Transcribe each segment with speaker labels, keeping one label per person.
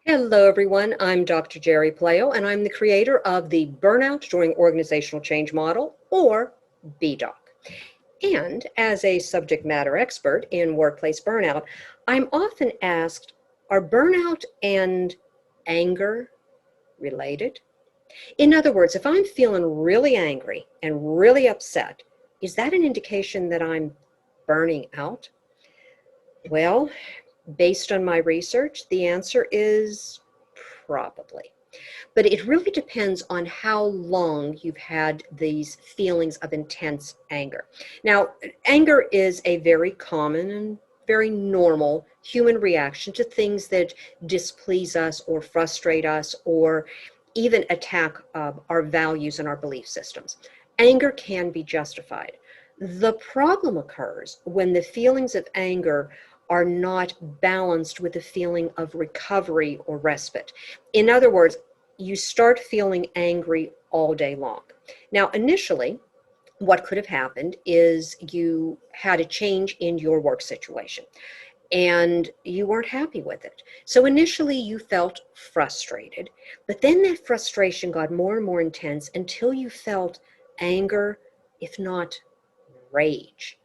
Speaker 1: Hello, everyone. I'm Dr. Geri Puleo, and I'm the creator of the Burnout During Organizational Change model, or BDOC. And as a subject matter expert in workplace burnout, I'm often asked, are burnout and anger related? In other words, if I'm feeling really angry and really upset, is that an indication that I'm burning out? Well, based on my research, the answer is probably. But it really depends on how long you've had these feelings of intense anger. Now, anger is a very common and very normal human reaction to things that displease us or frustrate us or even attack our values and our belief systems. Anger can be justified. The problem occurs when the feelings of anger are not balanced with a feeling of recovery or respite. In other words, you start feeling angry all day long. Now, initially, what could have happened is you had a change in your work situation and you weren't happy with it. So initially you felt frustrated, but then that frustration got more and more intense until you felt anger, if not rage.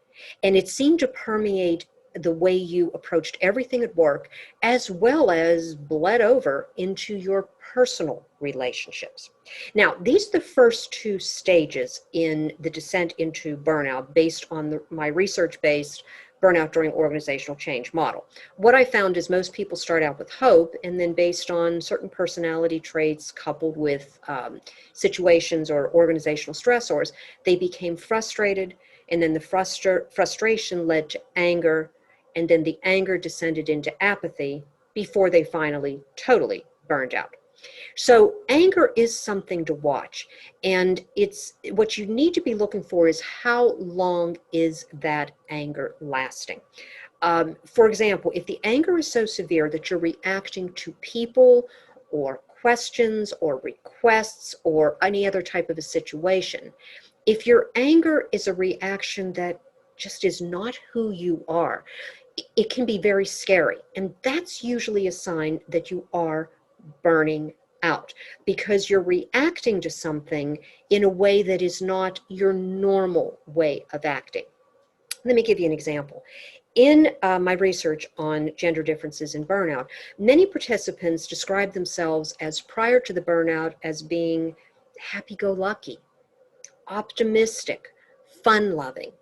Speaker 1: And it seemed to permeate the way you approached everything at work, as well as bled over into your personal relationships. Now, these are the first two stages in the descent into burnout based on my research-based burnout during organizational change model. What I found is most people start out with hope, and then based on certain personality traits coupled with situations or organizational stressors, they became frustrated, and then the frustration led to anger, and then the anger descended into apathy before they finally totally burned out. So anger is something to watch, and it's what you need to be looking for is how long is that anger lasting. For example, if the anger is so severe that you're reacting to people or questions or requests or any other type of a situation, if your anger is a reaction that just is not who you are, it can be very scary. And that's usually a sign that you are burning out because you're reacting to something in a way that is not your normal way of acting. Let me give you an example. In my research on gender differences in burnout, many participants describe themselves as prior to the burnout as being happy-go-lucky, optimistic, fun-loving.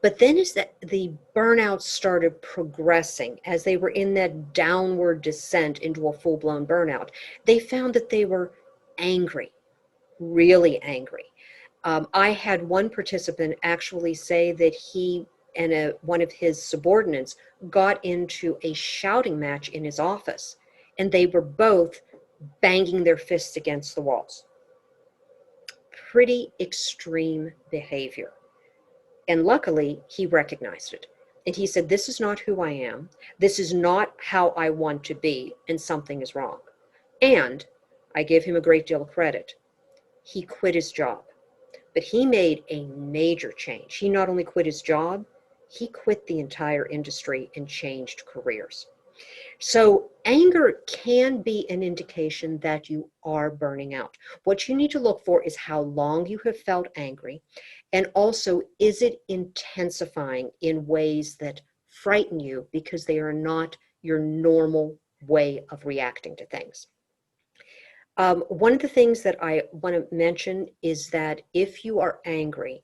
Speaker 1: But then as the burnout started progressing, as they were in that downward descent into a full-blown burnout, they found that they were angry, really angry. I had one participant actually say that he and one of his subordinates got into a shouting match in his office, and they were both banging their fists against the walls. Pretty extreme behavior. And luckily, he recognized it. And he said, this is not who I am. This is not how I want to be, and something is wrong. And I give him a great deal of credit. He quit his job, but he made a major change. He not only quit his job, he quit the entire industry and changed careers. So anger can be an indication that you are burning out. What you need to look for is how long you have felt angry, and also is it intensifying in ways that frighten you because they are not your normal way of reacting to things. One of the things that I want to mention is that if you are angry,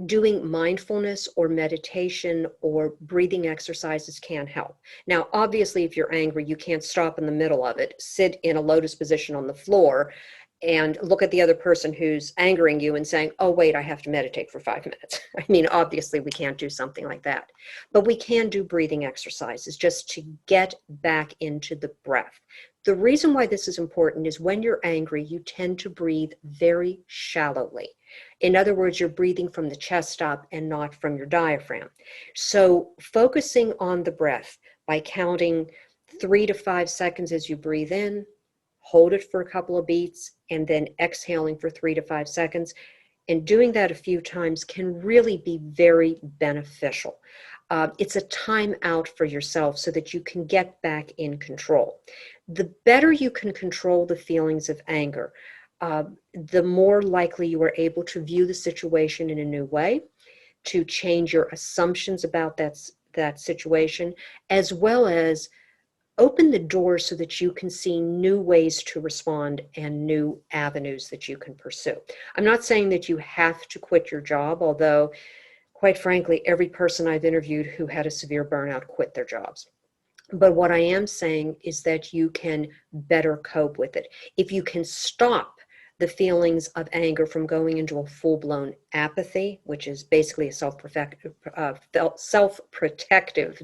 Speaker 1: doing mindfulness or meditation or breathing exercises can help. Now, obviously, if you're angry, you can't stop in the middle of it, sit in a lotus position on the floor and look at the other person who's angering you and saying, oh, wait, I have to meditate for 5 minutes. I mean, obviously, we can't do something like that. But we can do breathing exercises just to get back into the breath. The reason why this is important is when you're angry, you tend to breathe very shallowly. In other words, you're breathing from the chest up and not from your diaphragm. So focusing on the breath by counting 3 to 5 seconds as you breathe in, hold it for a couple of beats, and then exhaling for 3 to 5 seconds. And doing that a few times can really be very beneficial. It's a time out for yourself so that you can get back in control. The better you can control the feelings of anger, the more likely you are able to view the situation in a new way, to change your assumptions about that situation, as well as open the door so that you can see new ways to respond and new avenues that you can pursue. I'm not saying that you have to quit your job, although, quite frankly, every person I've interviewed who had a severe burnout quit their jobs. But what I am saying is that you can better cope with it. If you can stop the feelings of anger from going into a full-blown apathy, which is basically a self-protective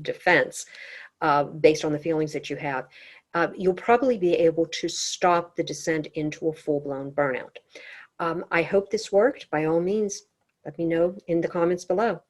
Speaker 1: defense based on the feelings that you have, you'll probably be able to stop the descent into a full-blown burnout. I hope this worked. By all means, let me know in the comments below.